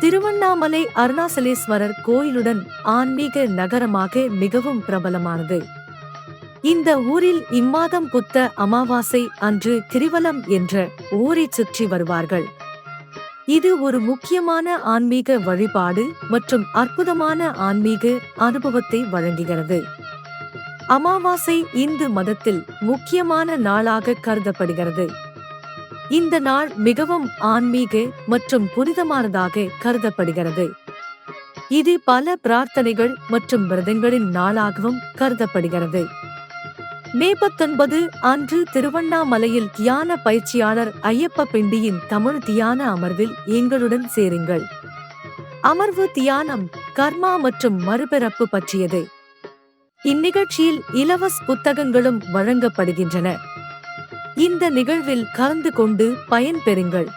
திருவண்ணாமலை அருணாசலேஸ்வரர் கோயிலுடன் ஆன்மீக நகரமாக மிகவும் பிரபலமானது. இந்த ஊரில் இம்மாதம் புத்த அமாவாசை அன்று கிரிவலம் என்ற ஊரைச் சுற்றி வருவார்கள். இது ஒரு முக்கியமான ஆன்மீக வழிபாடு மற்றும் அற்புதமான ஆன்மீக அனுபவத்தை வழங்குகிறது. அமாவாசை இந்து மதத்தில் முக்கியமான நாளாக கருதப்படுகிறது. இந்த நாள் மிகவும் ஆன்மீக மற்றும் புனிதமானதாக கருதப்படுகிறது. இது பல பிரார்த்தனைகள் மற்றும் விரதங்களின் நாளாகவும் கருதப்படுகிறது. மே 19 அன்று திருவண்ணாமலையில் தியான பயிற்சியாளர் ஐயப்ப பிண்டியின் தமிழ் தியான அமர்வில் எங்களுடன் சேருங்கள். அமர்வு தியானம், கர்மா மற்றும் மறுபிறப்பு பற்றியது. இந்நிகழ்ச்சியில் இலவச புத்தகங்களும் வழங்கப்படுகின்றன. இந்த நிகழ்வில் கலந்து கொண்டு பயன்பெறுங்கள்.